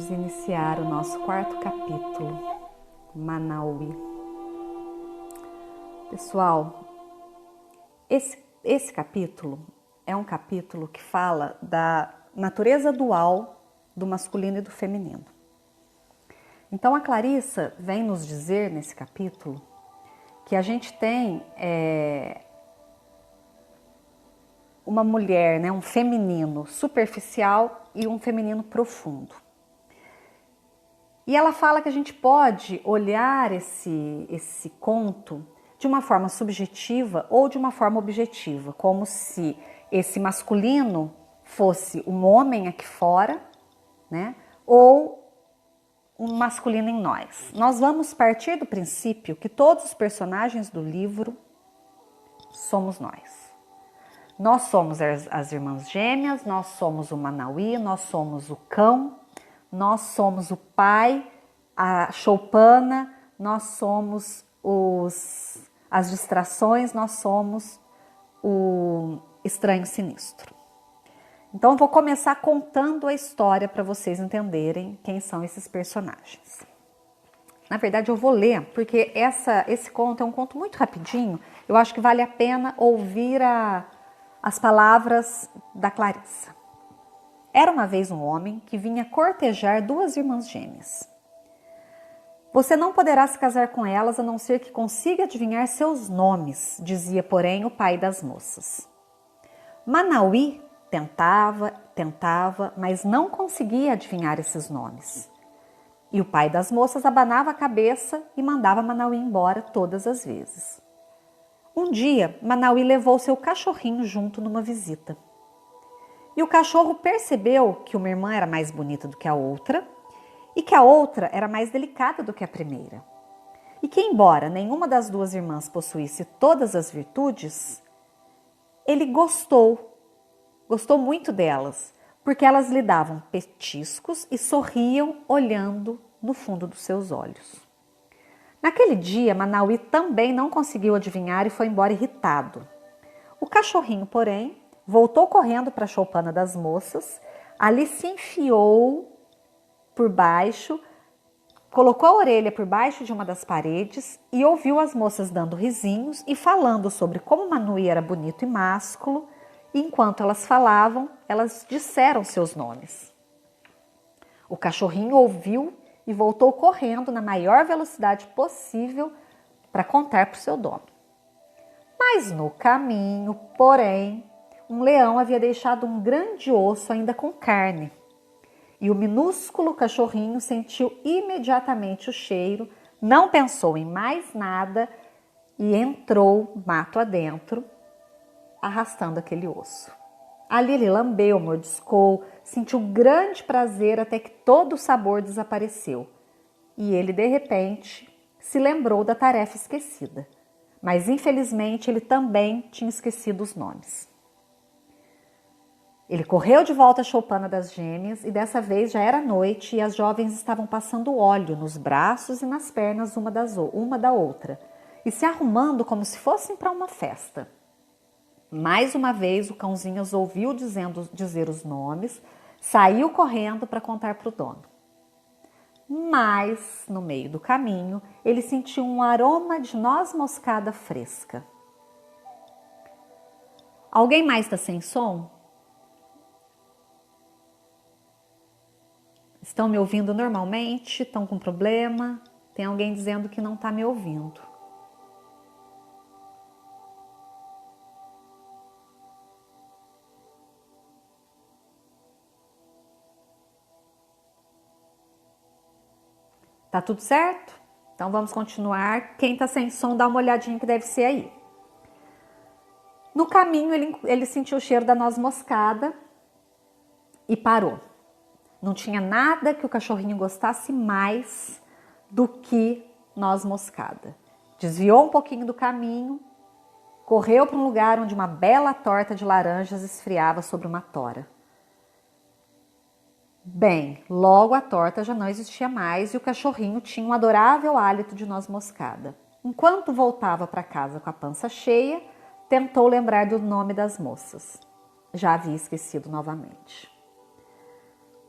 vamos iniciar o nosso quarto capítulo, Manauí. Pessoal, esse capítulo é um capítulo que fala da natureza dual do masculino e do feminino. Então a Clarissa vem nos dizer nesse capítulo que a gente tem uma mulher, né, um feminino superficial e um feminino profundo. E ela fala que a gente pode olhar esse conto de uma forma subjetiva ou de uma forma objetiva, como se esse masculino fosse um homem aqui fora, né, ou um masculino em nós. Nós vamos partir do princípio que todos os personagens do livro somos nós. Nós somos as irmãs gêmeas, nós somos o Manauí, nós somos o cão, nós somos o pai, a choupana, nós somos as distrações, nós somos o estranho sinistro. Então eu vou começar contando a história para vocês entenderem quem são esses personagens. Na verdade eu vou ler, porque esse conto é um conto muito rapidinho, eu acho que vale a pena ouvir as palavras da Clarissa. Era uma vez um homem que vinha cortejar duas irmãs gêmeas. Você não poderá se casar com elas a não ser que consiga adivinhar seus nomes, dizia, porém, o pai das moças. Manauí tentava, mas não conseguia adivinhar esses nomes. E o pai das moças abanava a cabeça e mandava Manauí embora todas as vezes. Um dia, Manauí levou seu cachorrinho junto numa visita. E o cachorro percebeu que uma irmã era mais bonita do que a outra e que a outra era mais delicada do que a primeira. E que, embora nenhuma das duas irmãs possuísse todas as virtudes, ele gostou muito delas, porque elas lhe davam petiscos e sorriam olhando no fundo dos seus olhos. Naquele dia, Manauí também não conseguiu adivinhar e foi embora irritado. O cachorrinho, porém, voltou correndo para a choupana das moças, ali se enfiou por baixo, colocou a orelha por baixo de uma das paredes e ouviu as moças dando risinhos e falando sobre como Manauí era bonito e másculo, e enquanto elas falavam, elas disseram seus nomes. O cachorrinho ouviu e voltou correndo na maior velocidade possível para contar para o seu dono. Mas no caminho, porém, um leão havia deixado um grande osso ainda com carne. E o minúsculo cachorrinho sentiu imediatamente o cheiro, não pensou em mais nada e entrou mato adentro, arrastando aquele osso. Ali ele lambeu, mordiscou, sentiu grande prazer até que todo o sabor desapareceu. E ele, de repente, se lembrou da tarefa esquecida. Mas, infelizmente, ele também tinha esquecido os nomes. Ele correu de volta à choupana das gêmeas e dessa vez já era noite e as jovens estavam passando óleo nos braços e nas pernas uma da outra e se arrumando como se fossem para uma festa. Mais uma vez o cãozinho as ouviu dizer os nomes, saiu correndo para contar para o dono. Mas, no meio do caminho, ele sentiu um aroma de noz moscada fresca. Alguém mais está sem som? Estão me ouvindo normalmente? Estão com problema? Tem alguém dizendo que não está me ouvindo. Tá tudo certo? Então vamos continuar. Quem tá sem som, dá uma olhadinha que deve ser aí. No caminho, ele sentiu o cheiro da noz moscada e parou. Não tinha nada que o cachorrinho gostasse mais do que noz moscada. Desviou um pouquinho do caminho, correu para um lugar onde uma bela torta de laranjas esfriava sobre uma tora. Bem, logo a torta já não existia mais e o cachorrinho tinha um adorável hálito de noz moscada. Enquanto voltava para casa com a pança cheia, tentou lembrar do nome das moças. Já havia esquecido novamente.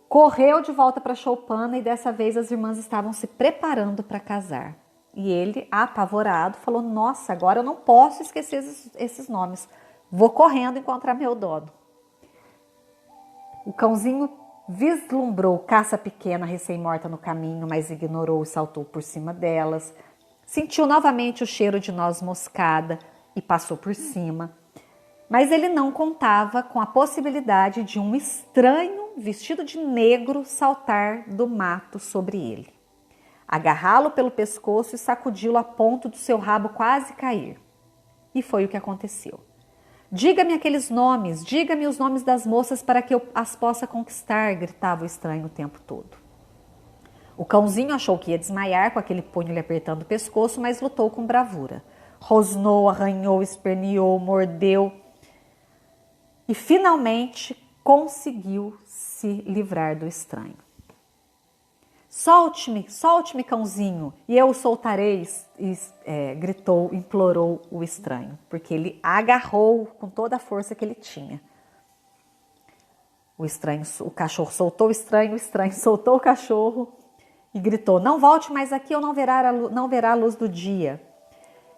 correu de volta para Choupana e dessa vez as irmãs estavam se preparando para casar. E ele, apavorado, falou: nossa, agora eu não posso esquecer esses nomes. Vou correndo encontrar meu dono. O cãozinho vislumbrou caça pequena recém-morta no caminho, mas ignorou e saltou por cima delas. Sentiu novamente o cheiro de noz moscada e passou por cima. Mas ele não contava com a possibilidade de um estranho vestido de negro saltar do mato sobre ele, agarrá-lo pelo pescoço e sacudi-lo a ponto do seu rabo quase cair. E foi o que aconteceu. Diga-me aqueles nomes, diga-me os nomes das moças para que eu as possa conquistar, gritava o estranho o tempo todo. O cãozinho achou que ia desmaiar com aquele punho lhe apertando o pescoço, mas lutou com bravura. Rosnou, arranhou, esperneou, mordeu e finalmente conseguiu se livrar do estranho. Solte-me, solte-me, cãozinho, e eu o soltarei, gritou, implorou o estranho, porque ele agarrou com toda a força que ele tinha. O cachorro soltou o estranho soltou o cachorro e gritou: não volte mais aqui ou não verá a luz do dia.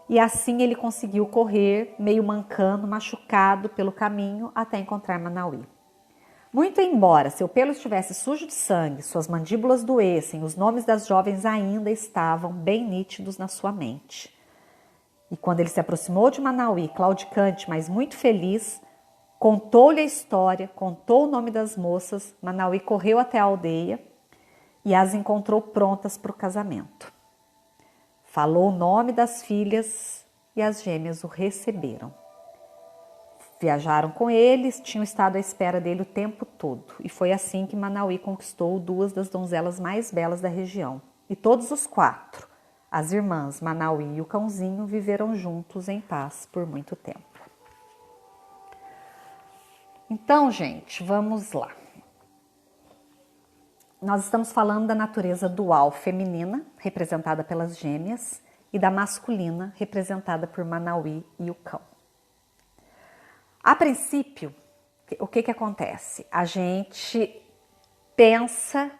E assim ele conseguiu correr, meio mancando, machucado pelo caminho, até encontrar Manauí. Muito embora seu pelo estivesse sujo de sangue, suas mandíbulas doessem, os nomes das jovens ainda estavam bem nítidos na sua mente. E quando ele se aproximou de Manauí, claudicante, mas muito feliz, contou-lhe a história, contou o nome das moças. Manauí correu até a aldeia e as encontrou prontas para o casamento. Falou o nome das filhas e as gêmeas o receberam. Viajaram com eles, tinham estado à espera dele o tempo todo. E foi assim que Manauí conquistou duas das donzelas mais belas da região. E todos os quatro, as irmãs Manauí e o cãozinho, viveram juntos em paz por muito tempo. Então, gente, vamos lá. Nós estamos falando da natureza dual feminina, representada pelas gêmeas, e da masculina, representada por Manauí e o cão. A princípio, o que acontece? A gente pensa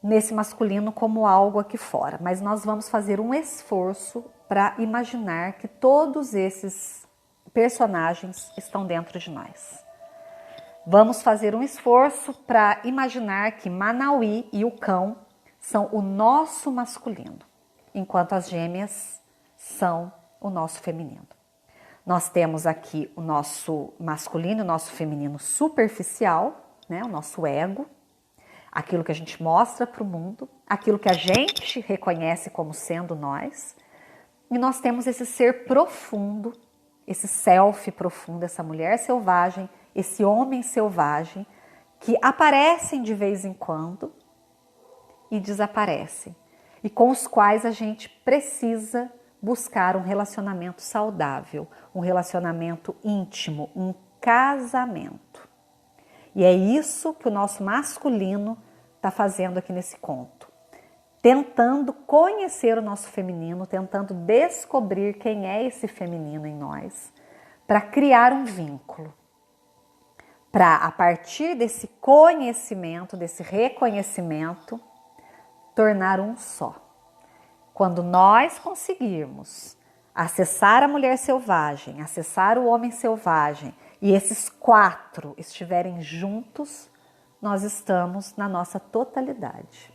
nesse masculino como algo aqui fora, mas nós vamos fazer um esforço para imaginar que todos esses personagens estão dentro de nós. Vamos fazer um esforço para imaginar que Manauí e o cão são o nosso masculino, enquanto as gêmeas são o nosso feminino. Nós temos aqui o nosso masculino, o nosso feminino superficial, né? O nosso ego, aquilo que a gente mostra para o mundo, aquilo que a gente reconhece como sendo nós. E nós temos esse ser profundo, esse self profundo, essa mulher selvagem, esse homem selvagem, que aparecem de vez em quando e desaparecem, e com os quais a gente precisa buscar um relacionamento saudável, um relacionamento íntimo, um casamento. E é isso que o nosso masculino está fazendo aqui nesse conto. Tentando conhecer o nosso feminino, tentando descobrir quem é esse feminino em nós, para criar um vínculo. Para, a partir desse conhecimento, desse reconhecimento, tornar um só. Quando nós conseguirmos acessar a mulher selvagem, acessar o homem selvagem, e esses quatro estiverem juntos, nós estamos na nossa totalidade.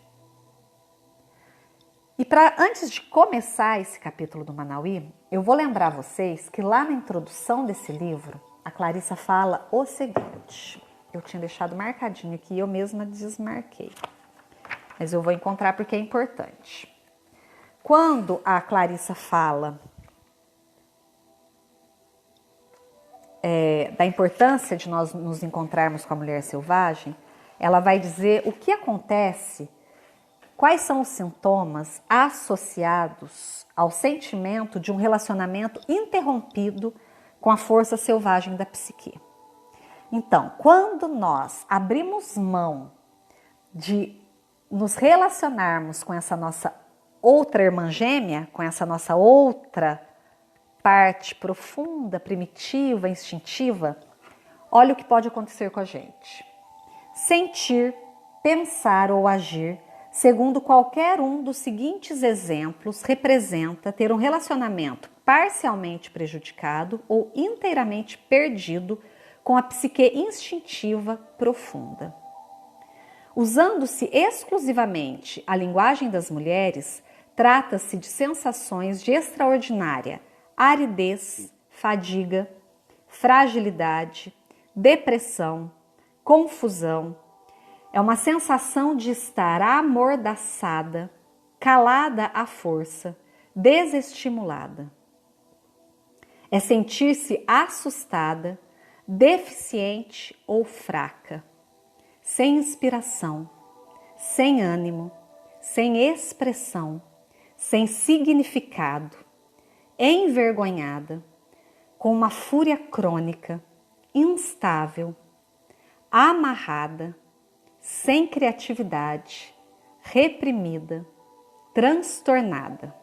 E antes de começar esse capítulo do Manauí, eu vou lembrar vocês que lá na introdução desse livro, a Clarissa fala o seguinte. Eu tinha deixado marcadinho aqui e eu mesma desmarquei. Mas eu vou encontrar porque é importante. Quando a Clarissa fala da importância de nós nos encontrarmos com a mulher selvagem, ela vai dizer o que acontece, quais são os sintomas associados ao sentimento de um relacionamento interrompido com a força selvagem da psique. Então, quando nós abrimos mão de nos relacionarmos com essa nossa outra irmã gêmea, com essa nossa outra parte profunda, primitiva, instintiva, olha o que pode acontecer com a gente. sentir, pensar ou agir segundo qualquer um dos seguintes exemplos representa ter um relacionamento parcialmente prejudicado ou inteiramente perdido com a psique instintiva profunda. Usando-se exclusivamente a linguagem das mulheres, trata-se de sensações de extraordinária aridez, fadiga, fragilidade, depressão, confusão. É uma sensação de estar amordaçada, calada à força, desestimulada. É sentir-se assustada, deficiente ou fraca, sem inspiração, sem ânimo, sem expressão, sem significado, envergonhada, com uma fúria crônica, instável, amarrada, sem criatividade, reprimida, transtornada.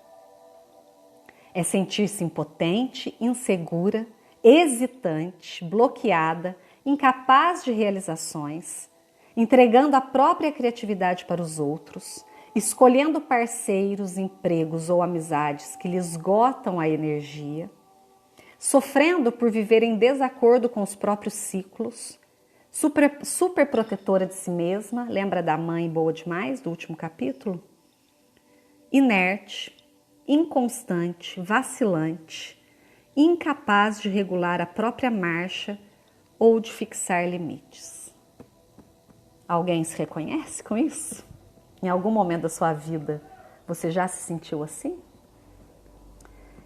É sentir-se impotente, insegura, hesitante, bloqueada, incapaz de realizações, entregando a própria criatividade para os outros, escolhendo parceiros, empregos ou amizades que lhe esgotam a energia, sofrendo por viver em desacordo com os próprios ciclos, super protetora de si mesma, lembra da mãe boa demais, do último capítulo? Inerte, inconstante, vacilante, incapaz de regular a própria marcha ou de fixar limites. Alguém se reconhece com isso? Em algum momento da sua vida você já se sentiu assim?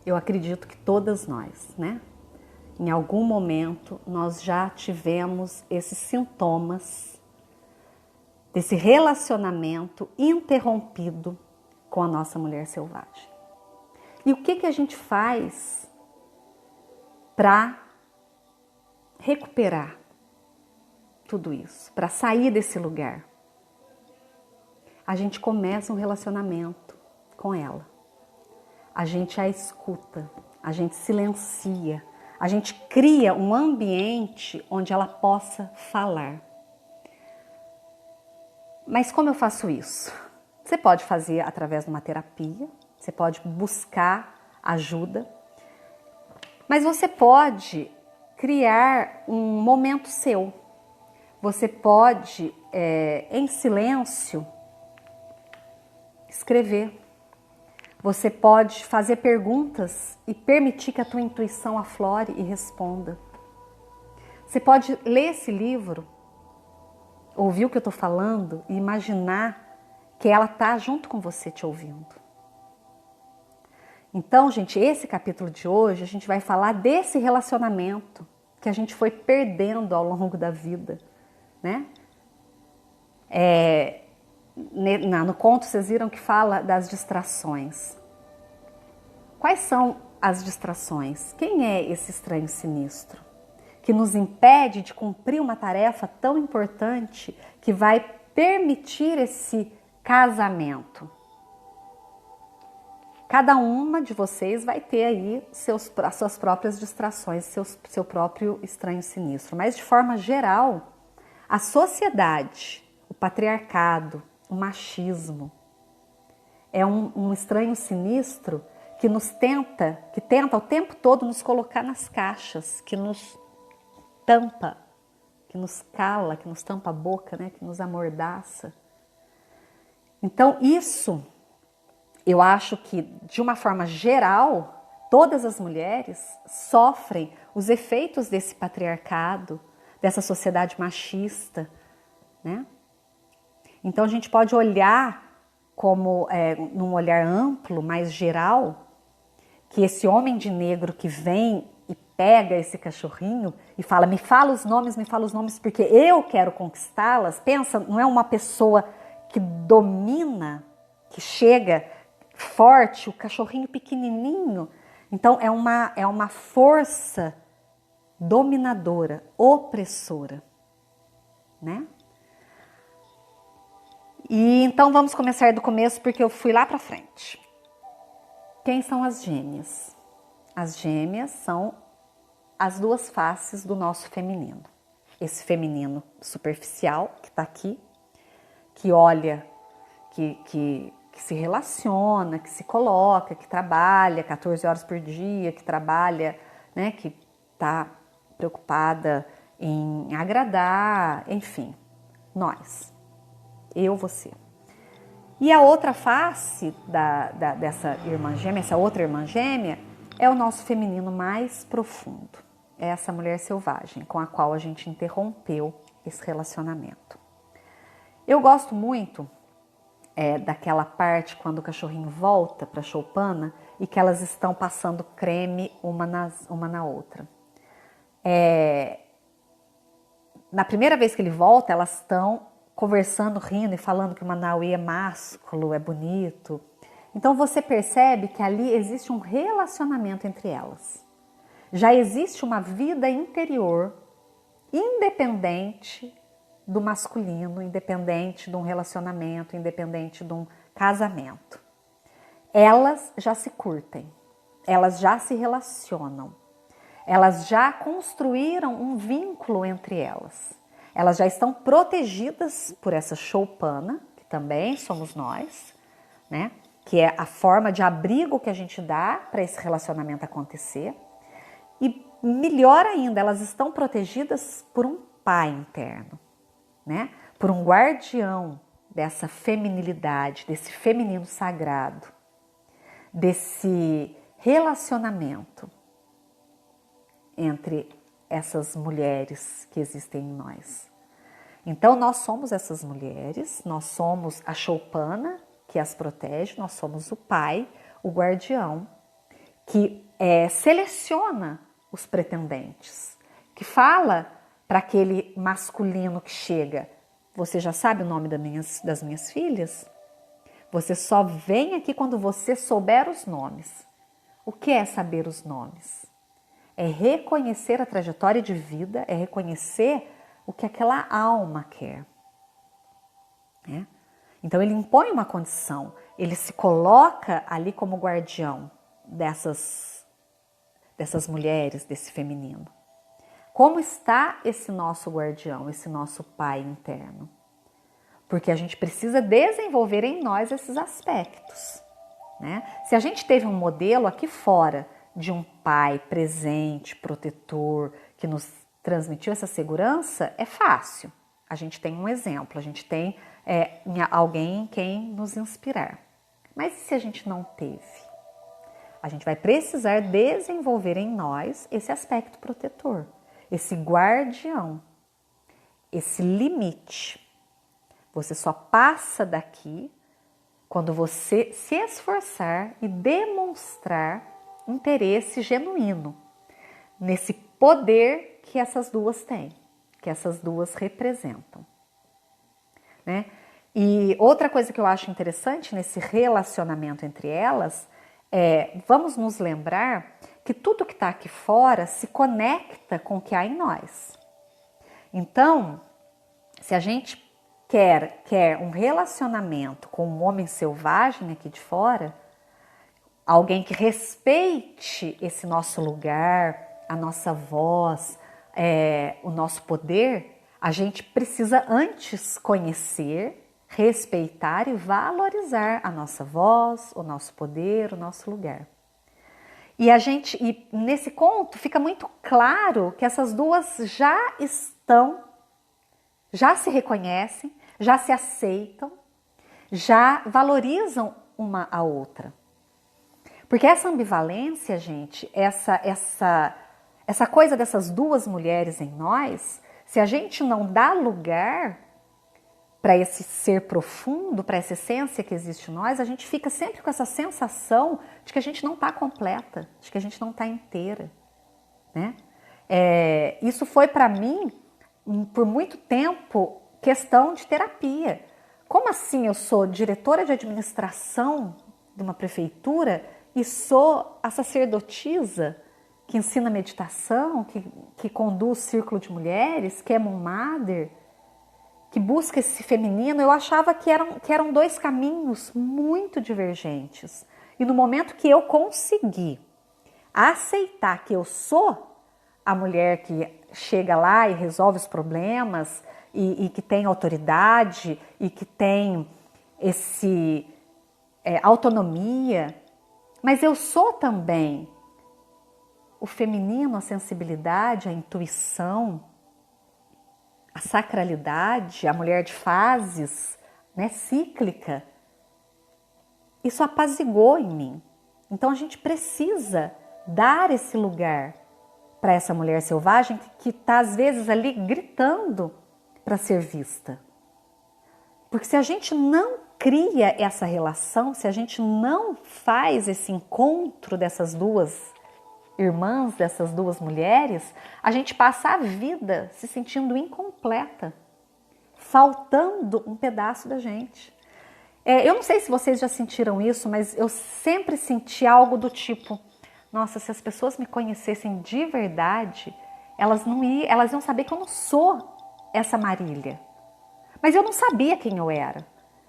Eu acredito que todas nós, né? Em algum momento nós já tivemos esses sintomas desse relacionamento interrompido com a nossa mulher selvagem. E o que a gente faz para recuperar tudo isso, para sair desse lugar? A gente começa um relacionamento com ela. A gente a escuta, a gente silencia, a gente cria um ambiente onde ela possa falar. Mas como eu faço isso? Você pode fazer através de uma terapia, você pode buscar ajuda, mas você pode criar um momento seu. Você pode, em silêncio, escrever. Você pode fazer perguntas e permitir que a tua intuição aflore e responda. Você pode ler esse livro, ouvir o que eu estou falando e imaginar que ela está junto com você te ouvindo. Então, gente, esse capítulo de hoje a gente vai falar desse relacionamento que a gente foi perdendo ao longo da vida, né? No conto vocês viram que fala das distrações. Quais são as distrações? Quem é esse estranho sinistro que nos impede de cumprir uma tarefa tão importante que vai permitir esse casamento? Cada uma de vocês vai ter aí as suas próprias distrações, seu próprio estranho sinistro. Mas de forma geral, a sociedade, o patriarcado, o machismo, é um estranho sinistro que tenta o tempo todo nos colocar nas caixas, que nos tampa, que nos cala, que nos tampa a boca, né? Que nos amordaça. Então isso, eu acho que de uma forma geral, todas as mulheres sofrem os efeitos desse patriarcado, dessa sociedade machista, né? Então a gente pode olhar como, num olhar amplo, mais geral, que esse homem de negro que vem e pega esse cachorrinho e fala, me fala os nomes porque eu quero conquistá-las. Pensa, não é uma pessoa que domina, que chega forte, o cachorrinho pequenininho. Então é uma força dominadora, opressora, né? E então vamos começar do começo porque eu fui lá para frente. Quem são as gêmeas? As gêmeas são as duas faces do nosso feminino. esse feminino superficial que está aqui, que olha, que se relaciona, que se coloca, que trabalha 14 horas por dia, que trabalha, né, que está preocupada em agradar, enfim, nós, eu, você. E a outra face dessa irmã gêmea, essa outra irmã gêmea, é o nosso feminino mais profundo. É essa mulher selvagem com a qual a gente interrompeu esse relacionamento. Eu gosto muito daquela parte quando o cachorrinho volta para a choupana e que elas estão passando creme uma na outra. Na primeira vez que ele volta, elas estão conversando, rindo e falando que o Manauí é másculo, é bonito. Então você percebe que ali existe um relacionamento entre elas. Já existe uma vida interior independente do masculino, independente de um relacionamento, independente de um casamento. Elas já se curtem, elas já se relacionam, elas já construíram um vínculo entre elas. Elas já estão protegidas por essa choupana, que também somos nós, né? Que é a forma de abrigo que a gente dá para esse relacionamento acontecer. E melhor ainda, elas estão protegidas por um pai interno, né? Por um guardião dessa feminilidade, desse feminino sagrado, desse relacionamento entre essas mulheres que existem em nós. Então nós somos essas mulheres, nós somos a choupana que as protege, nós somos o pai, o guardião, que seleciona os pretendentes, que fala para aquele masculino que chega: você já sabe o nome das minhas filhas? Você só vem aqui quando você souber os nomes. O que é saber os nomes? É reconhecer a trajetória de vida, é reconhecer o que aquela alma quer. Né? Então ele impõe uma condição, ele se coloca ali como guardião dessas mulheres, desse feminino. Como está esse nosso guardião, esse nosso pai interno? Porque a gente precisa desenvolver em nós esses aspectos. Né? Se a gente teve um modelo aqui fora de um pai presente, protetor, que nos transmitiu essa segurança, é fácil. A gente tem um exemplo, a gente tem alguém em quem nos inspirar. Mas e se a gente não teve? A gente vai precisar desenvolver em nós esse aspecto protetor, esse guardião, esse limite. Você só passa daqui quando você se esforçar e demonstrar interesse genuíno nesse poder que essas duas têm, que essas duas representam. Né? E outra coisa que eu acho interessante nesse relacionamento entre elas vamos nos lembrar que tudo que está aqui fora se conecta com o que há em nós. Então, se a gente quer um relacionamento com um homem selvagem aqui de fora, alguém que respeite esse nosso lugar, a nossa voz, o nosso poder, a gente precisa antes conhecer, respeitar e valorizar a nossa voz, o nosso poder, o nosso lugar. E nesse conto fica muito claro que essas duas já se reconhecem, já se aceitam, já valorizam uma a outra. Porque essa ambivalência, gente, essa coisa dessas duas mulheres em nós, se a gente não dá lugar para esse ser profundo, para essa essência que existe em nós, a gente fica sempre com essa sensação de que a gente não está completa, de que a gente não está inteira. Né? Isso foi para mim, por muito tempo, questão de terapia. Como assim eu sou diretora de administração de uma prefeitura e sou a sacerdotisa que ensina meditação, que conduz círculo de mulheres, que é Mum Mother, que busca esse feminino? Eu achava que eram dois caminhos muito divergentes. E no momento que eu consegui aceitar que eu sou a mulher que chega lá e resolve os problemas e que tem autoridade e que tem autonomia, mas eu sou também o feminino, a sensibilidade, a intuição, a sacralidade, a mulher de fases, né, cíclica. Isso apazigou em mim. Então a gente precisa dar esse lugar para essa mulher selvagem que está às vezes ali gritando para ser vista. Porque se a gente não cria essa relação, se a gente não faz esse encontro dessas duas irmãs, dessas duas mulheres, a gente passa a vida se sentindo incompleta, faltando um pedaço da gente. Eu não sei se vocês já sentiram isso, mas eu sempre senti algo do tipo, nossa, se as pessoas me conhecessem de verdade, elas iam saber que eu não sou essa Marília. Mas eu não sabia quem eu era,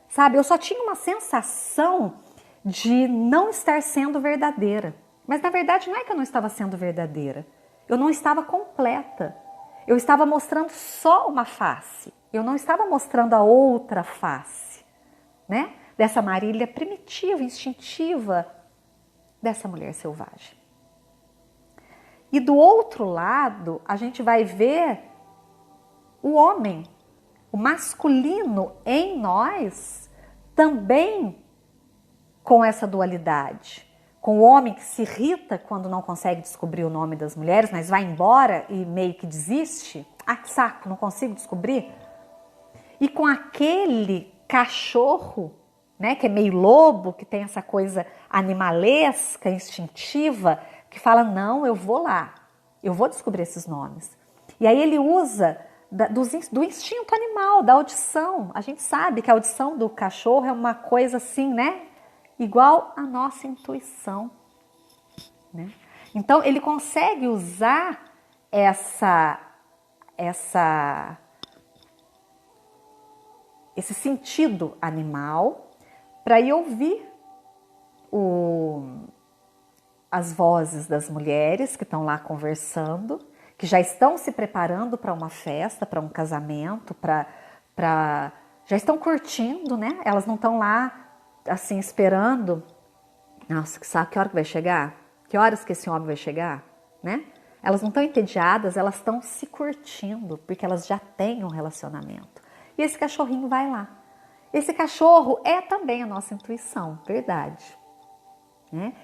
sabe? Eu só tinha uma sensação de não estar sendo verdadeira. Mas na verdade não é que eu não estava sendo verdadeira. Eu não estava completa. Eu estava mostrando só uma face. Eu não estava mostrando a outra face, né? Dessa Marília primitiva, instintiva, dessa mulher selvagem. E do outro lado, a gente vai ver o homem, o masculino em nós, também com essa dualidade. Com o homem que se irrita quando não consegue descobrir o nome das mulheres, mas vai embora e meio que desiste. Ah, que saco, não consigo descobrir. E com aquele cachorro, né, que é meio lobo, que tem essa coisa animalesca, instintiva, que fala, não, eu vou lá, eu vou descobrir esses nomes. E aí ele usa do instinto animal, da audição. A gente sabe que a audição do cachorro é uma coisa assim, né? Igual a nossa intuição, né? Então ele consegue usar esse sentido animal para ir ouvir as vozes das mulheres que estão lá conversando, que já estão se preparando para uma festa, para um casamento, já estão curtindo, né? Elas não estão lá assim, esperando, nossa, que sabe que hora que vai chegar? Que horas que esse homem vai chegar? Né? Elas não estão entediadas, elas estão se curtindo, porque elas já têm um relacionamento. E esse cachorrinho vai lá. Esse cachorro é também a nossa intuição, verdade. Né?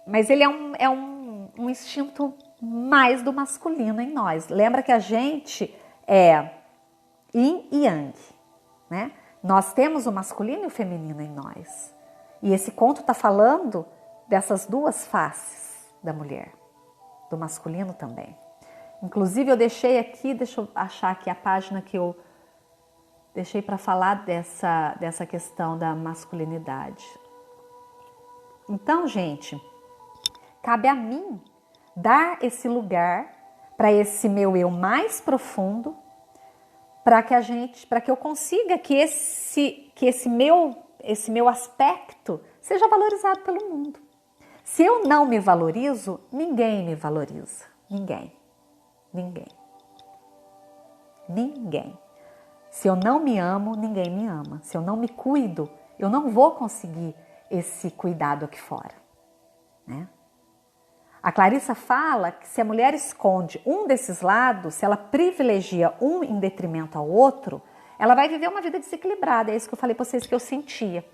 Mas ele é um instinto mais do masculino em nós. Lembra que a gente é yin e yang, né? Nós temos o masculino e o feminino em nós. E esse conto está falando dessas duas faces da mulher, do masculino também. Inclusive eu deixei aqui, deixa eu achar aqui a página que eu deixei para falar dessa questão da masculinidade. Então, gente, cabe a mim dar esse lugar para esse meu eu mais profundo, para que eu consiga que esse meu aspecto seja valorizado pelo mundo. Se eu não me valorizo, ninguém me valoriza. Ninguém. Se eu não me amo, ninguém me ama. Se eu não me cuido, eu não vou conseguir esse cuidado aqui fora, né? A Clarissa fala que se a mulher esconde um desses lados, se ela privilegia um em detrimento ao outro, ela vai viver uma vida desequilibrada. É isso que eu falei para vocês que eu sentia,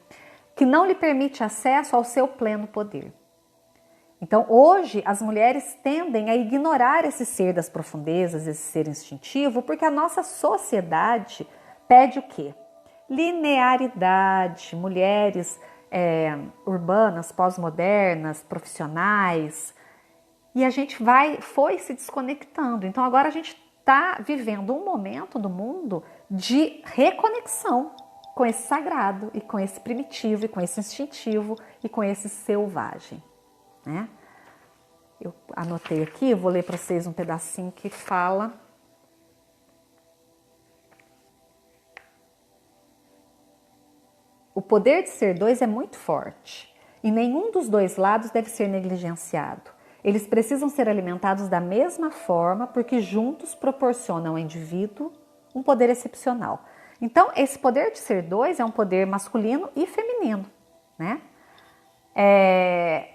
que não lhe permite acesso ao seu pleno poder. Então, hoje, as mulheres tendem a ignorar esse ser das profundezas, esse ser instintivo, porque a nossa sociedade pede o quê? Linearidade, mulheres urbanas, pós-modernas, profissionais. E a gente foi se desconectando. Então agora a gente está vivendo um momento do mundo de reconexão com esse sagrado e com esse primitivo e com esse instintivo e com esse selvagem, né? Eu anotei aqui, vou ler para vocês um pedacinho que fala: o poder de ser dois é muito forte e nenhum dos dois lados deve ser negligenciado. Eles precisam ser alimentados da mesma forma porque juntos proporcionam ao indivíduo um poder excepcional. Então, esse poder de ser dois é um poder masculino e feminino, né?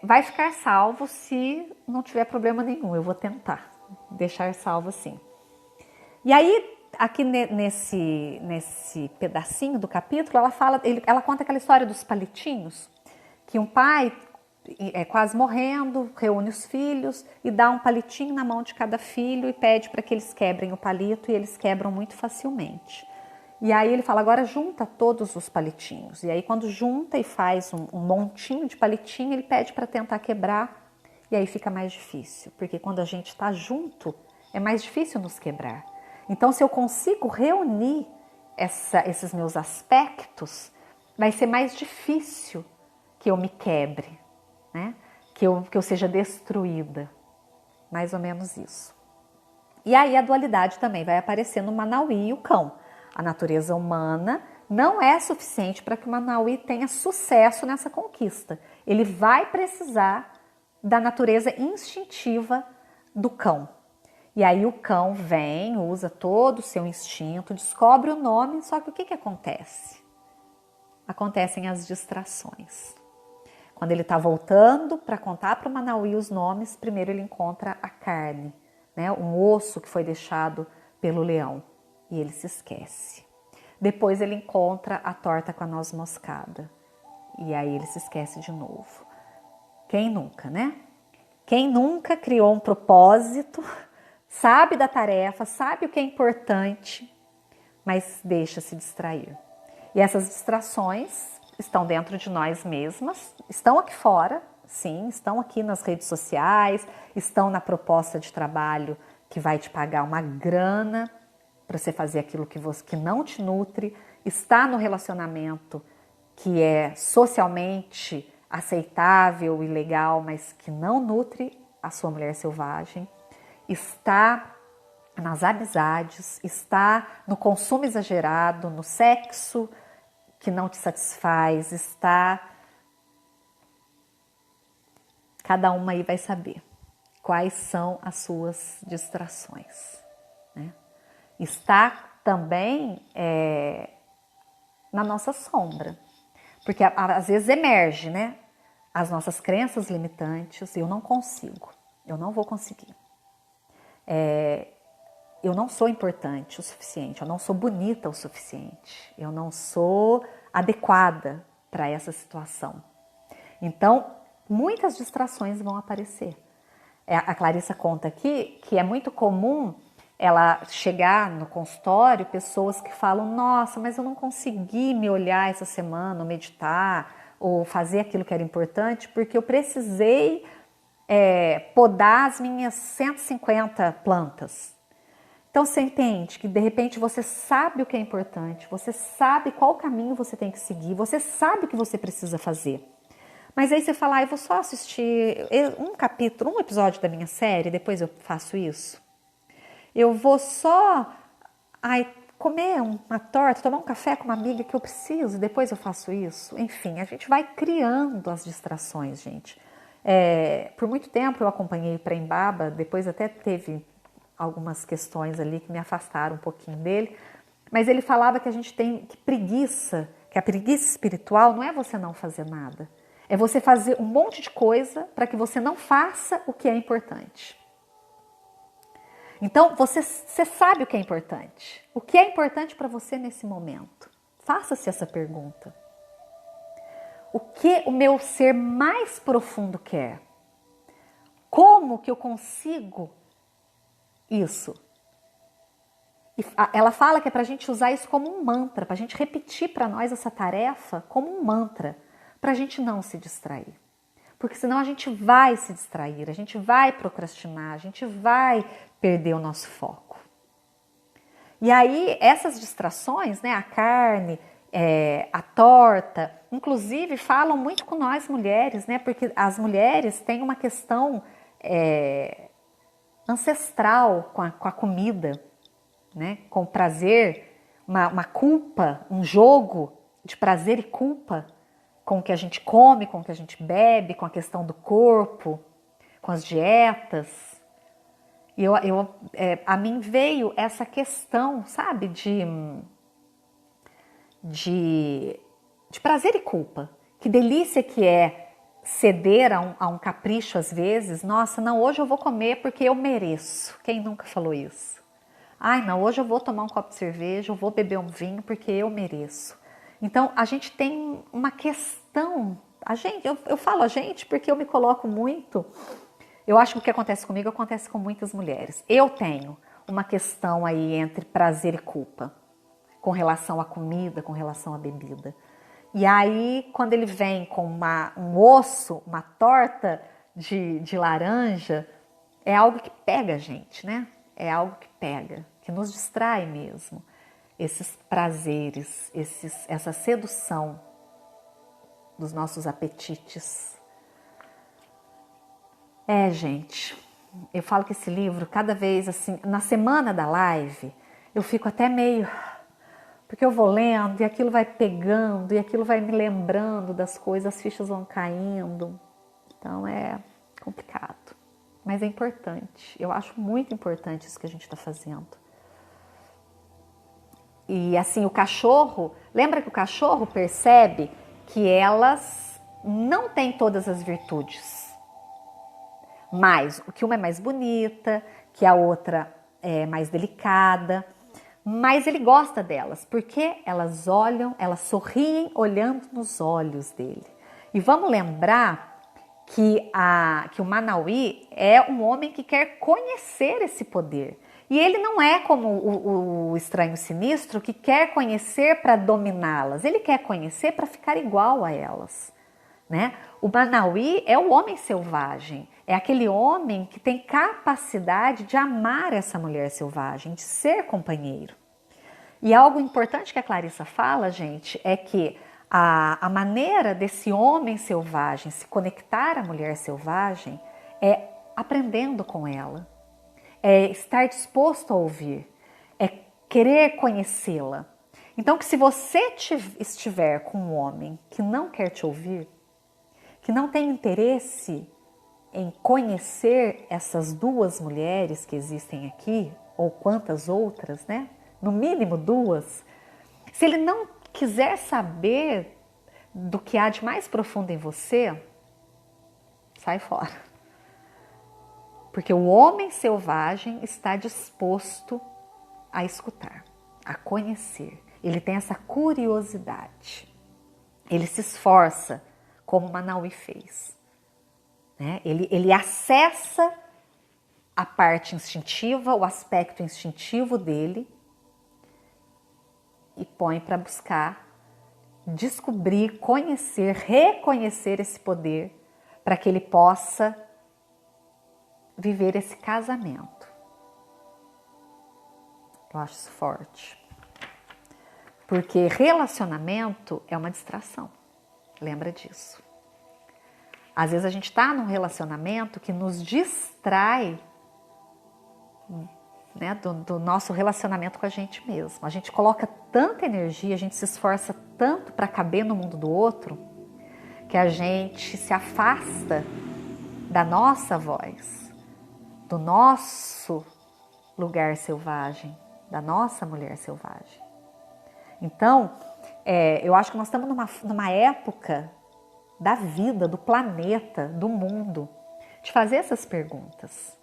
Vai ficar salvo se não tiver problema nenhum. Eu vou tentar deixar salvo assim. E aí, aqui nesse pedacinho do capítulo, ela conta aquela história dos palitinhos, que um pai quase morrendo, reúne os filhos e dá um palitinho na mão de cada filho e pede para que eles quebrem o palito, e eles quebram muito facilmente. E aí ele fala, agora junta todos os palitinhos. E aí quando junta e faz um montinho de palitinho, ele pede para tentar quebrar, e aí fica mais difícil, porque quando a gente está junto, é mais difícil nos quebrar. Então, se eu consigo reunir esses meus aspectos, vai ser mais difícil que eu me quebre, né? Que eu seja destruída. Mais ou menos isso. E aí a dualidade também vai aparecer no Manauí e o cão. A natureza humana não é suficiente para que o Manauí tenha sucesso nessa conquista. Ele vai precisar da natureza instintiva do cão. E aí o cão vem, usa todo o seu instinto, descobre o nome, só que o que acontece? Acontecem as distrações. Quando ele está voltando para contar para o Manauí os nomes, primeiro ele encontra a carne, né? Um osso que foi deixado pelo leão, e ele se esquece. Depois ele encontra a torta com a noz moscada, e aí ele se esquece de novo. Quem nunca, né? Quem nunca criou um propósito, sabe da tarefa, sabe o que é importante, mas deixa se distrair. E essas distrações estão dentro de nós mesmas, estão aqui fora, sim, estão aqui nas redes sociais, estão na proposta de trabalho que vai te pagar uma grana para você fazer aquilo que não te nutre, está no relacionamento que é socialmente aceitável e legal, mas que não nutre a sua mulher selvagem, está nas amizades, está no consumo exagerado, no sexo que não te satisfaz, está... Cada uma aí vai saber quais são as suas distrações, né? Está também na nossa sombra, porque às vezes emerge, né? As nossas crenças limitantes, eu não consigo, eu não vou conseguir. Eu não sou importante o suficiente, eu não sou bonita o suficiente, eu não sou adequada para essa situação. Então, muitas distrações vão aparecer. A Clarissa conta aqui que é muito comum ela chegar no consultório, pessoas que falam, nossa, mas eu não consegui me olhar essa semana, ou meditar, ou fazer aquilo que era importante, porque eu precisei podar as minhas 150 plantas. Então você entende que de repente você sabe o que é importante, você sabe qual caminho você tem que seguir, você sabe o que você precisa fazer. Mas aí você fala, eu vou só assistir um episódio da minha série, depois eu faço isso. Eu vou só comer uma torta, tomar um café com uma amiga que eu preciso, depois eu faço isso. Enfim, a gente vai criando as distrações, gente. Por muito tempo eu acompanhei Prembaba, depois até teve algumas questões ali que me afastaram um pouquinho dele, mas ele falava que a gente tem que a preguiça espiritual não é você não fazer nada, é você fazer um monte de coisa para que você não faça o que é importante. Então, você sabe o que é importante. O que é importante para você nesse momento? Faça-se essa pergunta. O que o meu ser mais profundo quer? Como que eu consigo isso? E ela fala que é para a gente usar isso como um mantra, para a gente repetir para nós essa tarefa como um mantra, para a gente não se distrair. Porque senão a gente vai se distrair, a gente vai procrastinar, a gente vai perder o nosso foco. E aí essas distrações, né, a carne, a torta, inclusive falam muito com nós mulheres, né, porque as mulheres têm uma questão ancestral com a comida, né, com o prazer, uma culpa, um jogo de prazer e culpa com o que a gente come, com o que a gente bebe, com a questão do corpo. com as dietas. E a mim veio essa questão, sabe, de prazer e culpa. Que delícia que é ceder a um capricho às vezes. Nossa, não, hoje eu vou comer porque eu mereço. Quem nunca falou isso? Ai, não, hoje eu vou tomar um copo de cerveja, eu vou beber um vinho porque eu mereço. Então, a gente tem uma questão, eu falo a gente porque eu me coloco muito, eu acho que o que acontece comigo acontece com muitas mulheres. Eu tenho uma questão aí entre prazer e culpa, com relação à comida, com relação à bebida. E aí, quando ele vem com um osso, uma torta de laranja, é algo que pega a gente, né? É algo que pega, que nos distrai mesmo. Esses prazeres, essa sedução dos nossos apetites. Gente, eu falo que esse livro, cada vez assim, na semana da live, eu fico até meio... Porque eu vou lendo e aquilo vai pegando e aquilo vai me lembrando das coisas, as fichas vão caindo. Então é complicado, mas é importante. Eu acho muito importante isso que a gente está fazendo. E assim, o cachorro, lembra que o cachorro percebe que elas não têm todas as virtudes. Mas que uma é mais bonita, que a outra é mais delicada. Mas ele gosta delas, porque elas olham, elas sorriem olhando nos olhos dele. E vamos lembrar que o Manauí é um homem que quer conhecer esse poder. E ele não é como o estranho sinistro que quer conhecer para dominá-las, ele quer conhecer para ficar igual a elas. Né? O Manauí é o homem selvagem, é aquele homem que tem capacidade de amar essa mulher selvagem, de ser companheiro. E algo importante que a Clarissa fala, gente, é que a maneira desse homem selvagem se conectar à mulher selvagem é aprendendo com ela, é estar disposto a ouvir, é querer conhecê-la. Então, que se você estiver com um homem que não quer te ouvir, que não tem interesse em conhecer essas duas mulheres que existem aqui, ou quantas outras, né? No mínimo duas. Se ele não quiser saber do que há de mais profundo em você, sai fora. Porque o homem selvagem está disposto a escutar, a conhecer. Ele tem essa curiosidade. Ele se esforça, como Manauí fez. Né? Ele acessa a parte instintiva, o aspecto instintivo dele e põe para buscar descobrir, conhecer, reconhecer esse poder para que ele possa viver esse casamento. Eu acho isso forte. Porque relacionamento é uma distração. Lembra disso. Às vezes a gente está num relacionamento que nos distrai, né, do nosso relacionamento com a gente mesmo. A gente coloca tanta energia, a gente se esforça tanto para caber no mundo do outro, que a gente se afasta da nossa voz, do nosso lugar selvagem, da nossa mulher selvagem. Então, eu acho que nós estamos numa época da vida, do planeta, do mundo, de fazer essas perguntas.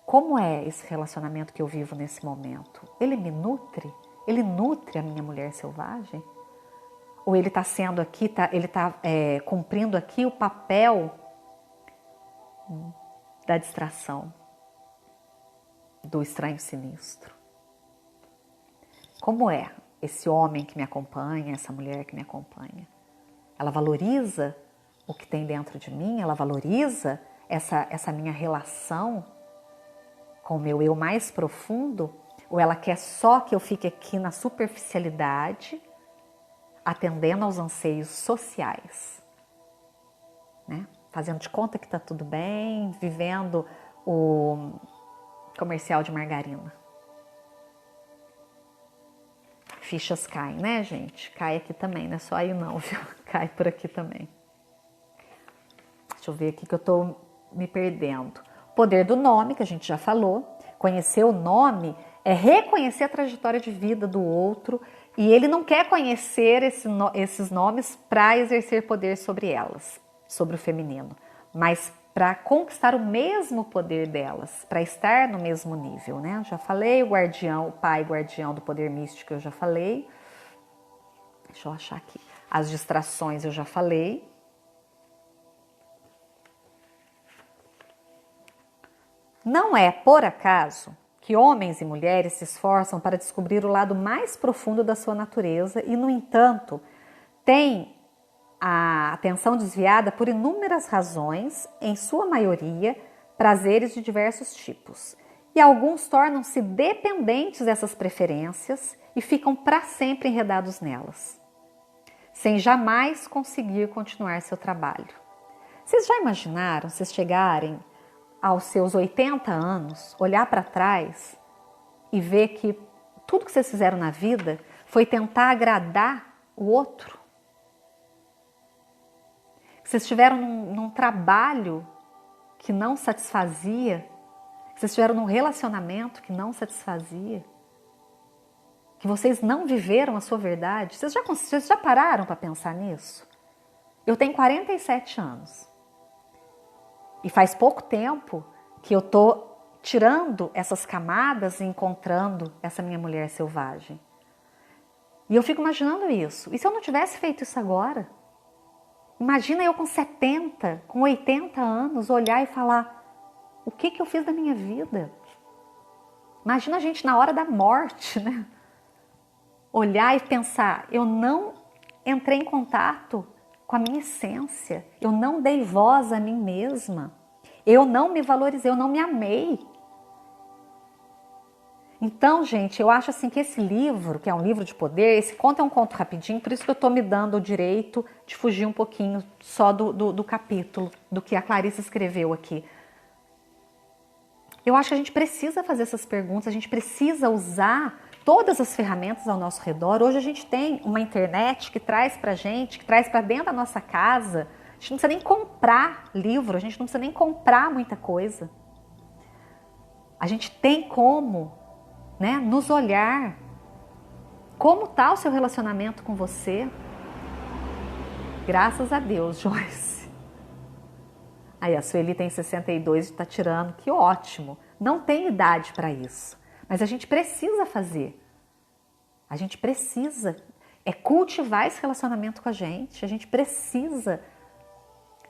Como é esse relacionamento que eu vivo nesse momento? Ele me nutre? Ele nutre a minha mulher selvagem? Ou ele está sendo aqui, ele está cumprindo aqui o papel da distração, do estranho sinistro? Como é esse homem que me acompanha, essa mulher que me acompanha? Ela valoriza o que tem dentro de mim? Ela valoriza essa minha relação com o meu eu mais profundo? Ou ela quer só que eu fique aqui na superficialidade, atendendo aos anseios sociais, né? Fazendo de conta que está tudo bem, vivendo o comercial de margarina. Fichas caem, né, gente? Cai aqui também, não é só aí não, viu? Cai por aqui também. Deixa eu ver aqui que eu tô me perdendo. O poder do nome, que a gente já falou. Conhecer o nome é reconhecer a trajetória de vida do outro e ele não quer conhecer esses nomes para exercer poder sobre elas, sobre o feminino, mas para conquistar o mesmo poder delas, para estar no mesmo nível, né? Já falei, o guardião, o pai guardião do poder místico, eu já falei. Deixa eu achar aqui. As distrações eu já falei. Não é por acaso que homens e mulheres se esforçam para descobrir o lado mais profundo da sua natureza e, no entanto, têm a atenção desviada por inúmeras razões, em sua maioria, prazeres de diversos tipos. E alguns tornam-se dependentes dessas preferências e ficam para sempre enredados nelas, sem jamais conseguir continuar seu trabalho. Vocês já imaginaram, vocês chegarem aos seus 80 anos, olhar para trás e ver que tudo que vocês fizeram na vida foi tentar agradar o outro? Vocês estiveram num trabalho que não satisfazia, vocês estiveram num relacionamento que não satisfazia, que vocês não viveram a sua verdade. Vocês já pararam para pensar nisso? Eu tenho 47 anos. E faz pouco tempo que eu estou tirando essas camadas e encontrando essa minha mulher selvagem. E eu fico imaginando isso. E se eu não tivesse feito isso agora? Imagina eu com 70, com 80 anos, olhar e falar: o que eu fiz da minha vida? Imagina a gente na hora da morte, né? Olhar e pensar: eu não entrei em contato com a minha essência, eu não dei voz a mim mesma, eu não me valorizei, eu não me amei. Então, gente, eu acho assim que esse livro, que é um livro de poder, esse conto é um conto rapidinho, por isso que eu estou me dando o direito de fugir um pouquinho só do capítulo, do que a Clarice escreveu aqui. Eu acho que a gente precisa fazer essas perguntas, a gente precisa usar todas as ferramentas ao nosso redor. Hoje a gente tem uma internet que traz pra gente, que traz para dentro da nossa casa. A gente não precisa nem comprar livro, a gente não precisa nem comprar muita coisa. A gente tem como, né, nos olhar. Como está o seu relacionamento com você? Graças a Deus, Joyce. Aí a Sueli tem 62 e está tirando, que ótimo. Não tem idade para isso. Mas a gente precisa fazer. A gente precisa cultivar esse relacionamento com a gente precisa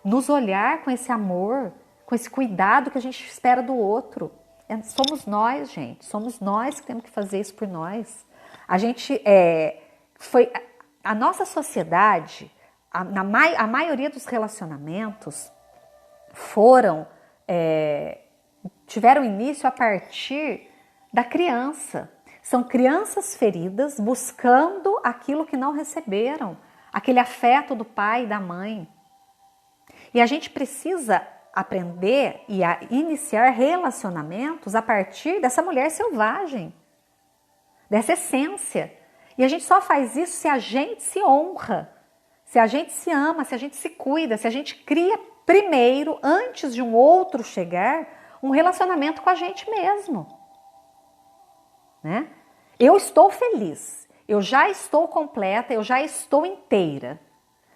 nos olhar com esse amor, com esse cuidado que a gente espera do outro. Somos nós, gente. Somos nós que temos que fazer isso por nós. A nossa sociedade, a maioria dos relacionamentos tiveram início a partir da criança. São crianças feridas buscando aquilo que não receberam, aquele afeto do pai e da mãe. E a gente precisa aprender e a iniciar relacionamentos a partir dessa mulher selvagem, dessa essência. E a gente só faz isso se a gente se honra, se a gente se ama, se a gente se cuida, se a gente cria primeiro, antes de um outro chegar, um relacionamento com a gente mesmo. Né? Eu estou feliz, eu já estou completa, eu já estou inteira.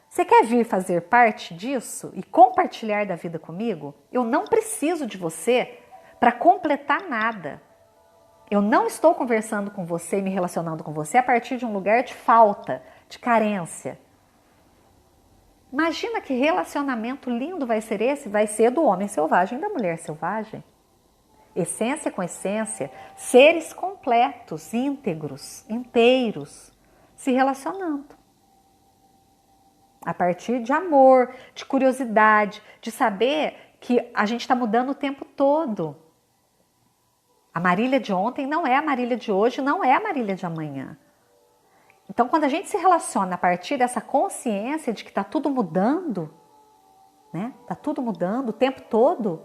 Você quer vir fazer parte disso e compartilhar da vida comigo? Eu não preciso de você para completar nada. Eu não estou conversando com você e me relacionando com você a partir de um lugar de falta, de carência. Imagina que relacionamento lindo vai ser esse? Vai ser do homem selvagem e da mulher selvagem. Essência com essência, seres completos, íntegros, inteiros, se relacionando. A partir de amor, de curiosidade, de saber que a gente está mudando o tempo todo. A Marília de ontem não é a Marília de hoje, não é a Marília de amanhã. Então, quando a gente se relaciona a partir dessa consciência de que está tudo mudando, né? Está tudo mudando o tempo todo,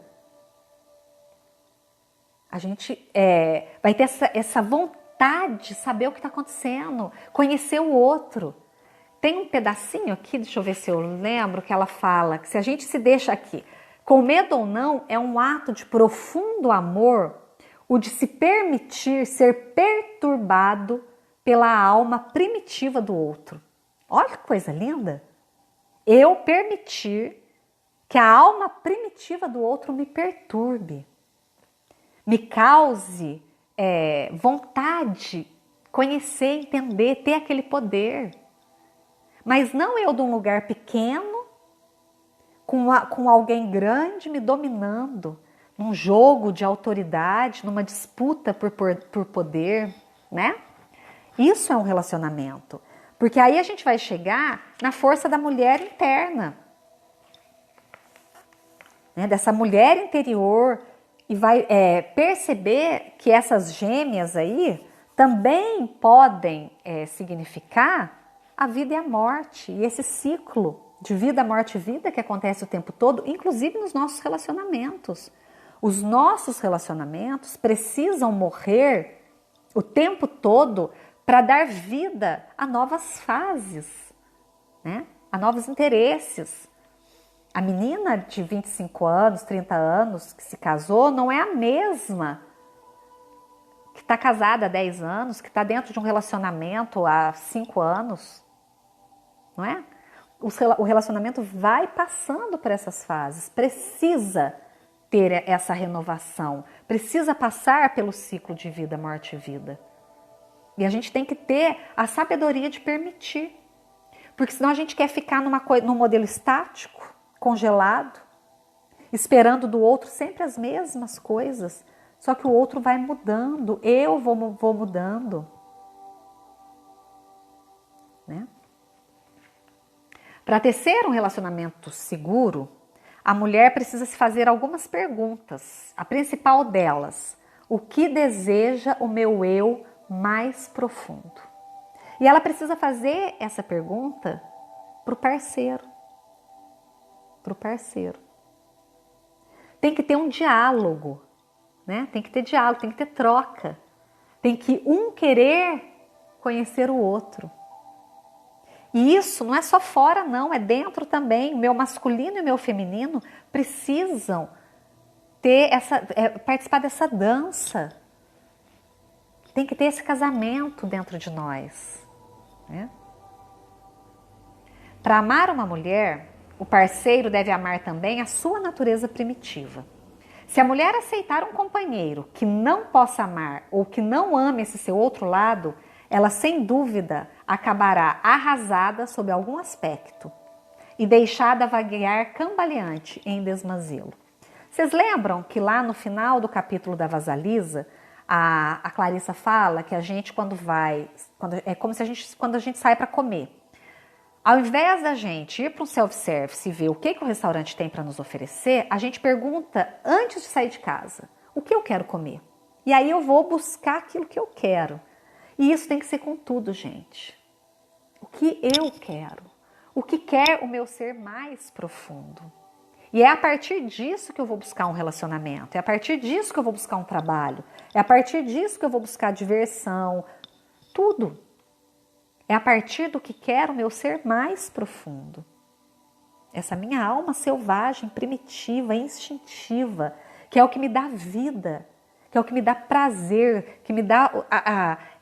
a gente vai ter essa vontade de saber o que está acontecendo, conhecer o outro. Tem um pedacinho aqui, deixa eu ver se eu lembro, que ela fala que se a gente se deixa aqui, Com medo ou não, é um ato de profundo amor o de se permitir ser perturbado pela alma primitiva do outro. Olha que coisa linda! Eu permitir que a alma primitiva do outro me perturbe, me cause vontade, conhecer, entender, ter aquele poder. Mas não eu de um lugar pequeno, com alguém grande me dominando, num jogo de autoridade, numa disputa por poder, né? Isso é um relacionamento. Porque aí a gente vai chegar na força da mulher interna, né? Dessa mulher interior, e vai perceber que essas gêmeas aí também podem significar a vida e a morte, e esse ciclo de vida, morte e vida que acontece o tempo todo, inclusive nos nossos relacionamentos. Os nossos relacionamentos precisam morrer o tempo todo para dar vida a novas fases, né? A novos interesses. A menina de 25 anos, 30 anos que se casou não é a mesma que está casada há 10 anos, que está dentro de um relacionamento há 5 anos, não é? O relacionamento vai passando por essas fases, precisa ter essa renovação, precisa passar pelo ciclo de vida, morte e vida. E a gente tem que ter a sabedoria de permitir, porque senão a gente quer ficar num modelo estático, congelado, esperando do outro sempre as mesmas coisas, só que o outro vai mudando, eu vou mudando, né? Para tecer um relacionamento seguro, a mulher precisa se fazer algumas perguntas. A principal delas, o que deseja o meu eu mais profundo? E ela precisa fazer essa pergunta para o parceiro. Para o parceiro. Tem que ter um diálogo, né? Tem que ter diálogo, tem que ter troca. Tem que um querer conhecer o outro. E isso não é só fora, não, é dentro também. O meu masculino e o meu feminino precisam ter participar dessa dança. Tem que ter esse casamento dentro de nós, né? Para amar uma mulher, o parceiro deve amar também a sua natureza primitiva. Se a mulher aceitar um companheiro que não possa amar ou que não ame esse seu outro lado, ela sem dúvida acabará arrasada sob algum aspecto e deixada vaguear cambaleante em desmazelo. Vocês lembram que lá no final do capítulo da Vasalisa, a Clarissa fala que a gente é como se quando a gente sai para comer. Ao invés da gente ir para um self-service e ver o que o restaurante tem para nos oferecer, a gente pergunta antes de sair de casa, o que eu quero comer? E aí eu vou buscar aquilo que eu quero. E isso tem que ser com tudo, gente. O que eu quero? O que quer o meu ser mais profundo? E é a partir disso que eu vou buscar um relacionamento, é a partir disso que eu vou buscar um trabalho, é a partir disso que eu vou buscar diversão, tudo. É a partir do que quer o meu ser mais profundo. Essa minha alma selvagem, primitiva, instintiva, que é o que me dá vida, que é o que me dá prazer, que me dá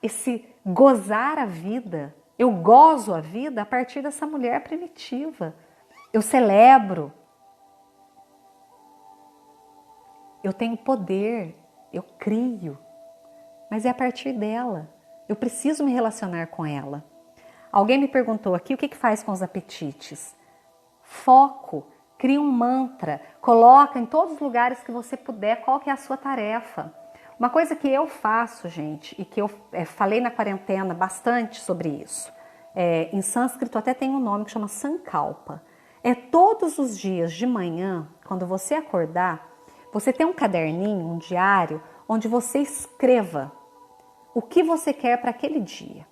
esse gozar a vida. Eu gozo a vida a partir dessa mulher primitiva. Eu celebro. Eu tenho poder, eu crio, mas é a partir dela. Eu preciso me relacionar com ela. Alguém me perguntou aqui o que faz com os apetites. Foco, cria um mantra, coloca em todos os lugares que você puder qual que é a sua tarefa. Uma coisa que eu faço, gente, e que eu falei na quarentena bastante sobre isso, em sânscrito até tem um nome que chama Sankalpa. É todos os dias de manhã, quando você acordar, você tem um caderninho, um diário, onde você escreva o que você quer para aquele dia.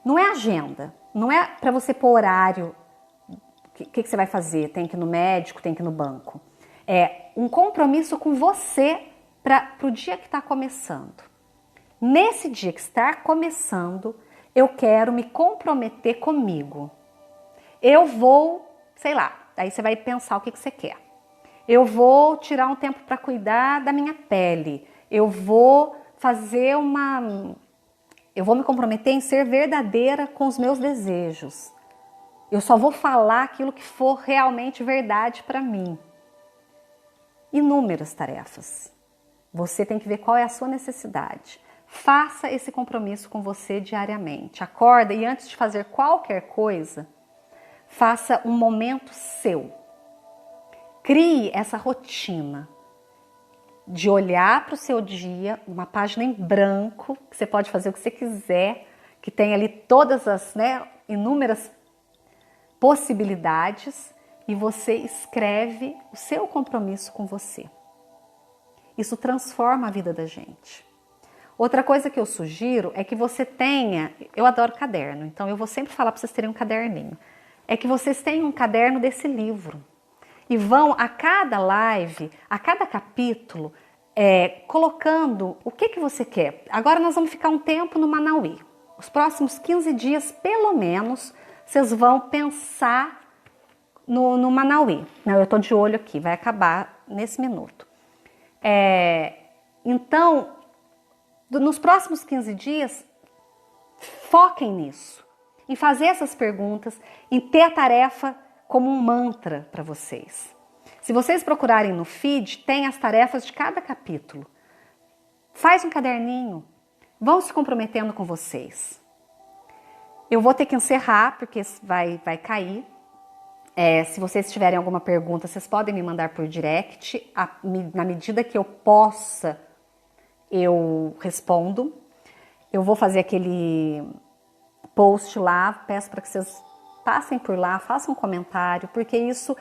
Não é agenda, não é para você pôr horário, o que você vai fazer, tem que ir no médico, tem que ir no banco. É um compromisso com você para o dia que está começando. Nesse dia que está começando, eu quero me comprometer comigo. Eu vou, sei lá, aí você vai pensar o que você quer. Eu vou tirar um tempo para cuidar da minha pele. Eu vou me comprometer em ser verdadeira com os meus desejos. Eu só vou falar aquilo que for realmente verdade para mim. Inúmeras tarefas. Você tem que ver qual é a sua necessidade. Faça esse compromisso com você diariamente. Acorda e antes de fazer qualquer coisa, faça um momento seu. Crie essa rotina de olhar para o seu dia, uma página em branco, que você pode fazer o que você quiser, que tem ali todas as inúmeras possibilidades, e você escreve o seu compromisso com você. Isso transforma a vida da gente. Outra coisa que eu sugiro é que você tenha, eu adoro caderno, então eu vou sempre falar para vocês terem um caderninho, é que vocês tenham um caderno desse livro e vão a cada live, a cada capítulo, colocando o que você quer. Agora nós vamos ficar um tempo no Manauí. Os próximos 15 dias, pelo menos, vocês vão pensar no Manauí. Não, eu estou de olho aqui, vai acabar nesse minuto. Então, nos próximos 15 dias, foquem nisso, em fazer essas perguntas, em ter a tarefa como um mantra para vocês. Se vocês procurarem no feed, tem as tarefas de cada capítulo. Faz um caderninho, vão se comprometendo com vocês. Eu vou ter que encerrar, porque vai cair. Se vocês tiverem alguma pergunta, vocês podem me mandar por direct. Na medida que eu possa, eu respondo. Eu vou fazer aquele post lá, peço para que vocês passem por lá, façam um comentário, porque isso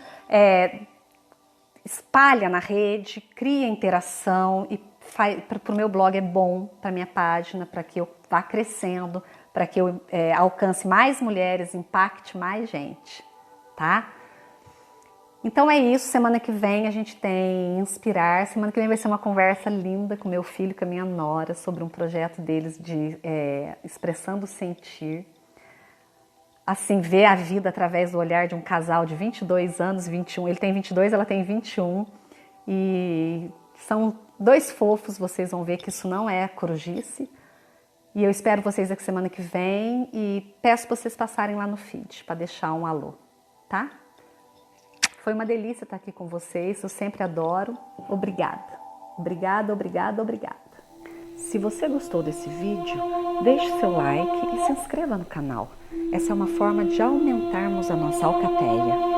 espalha na rede, cria interação e para o meu blog é bom, para a minha página, para que eu vá crescendo, para que eu alcance mais mulheres, impacte mais gente, tá? Então é isso, semana que vem a gente tem Inspirar, semana que vem vai ser uma conversa linda com meu filho, com a minha nora, sobre um projeto deles de Expressando o Sentir. Assim, ver a vida através do olhar de um casal de 22 anos, 21, ele tem 22, ela tem 21, e são dois fofos, vocês vão ver que isso não é corujice. E eu espero vocês aqui semana que vem e peço para vocês passarem lá no feed para deixar um alô, tá? Foi uma delícia estar aqui com vocês, eu sempre adoro. Obrigada. Obrigada, obrigada, obrigada. Se você gostou desse vídeo, deixe seu like e se inscreva no canal. Essa é uma forma de aumentarmos a nossa alcateia.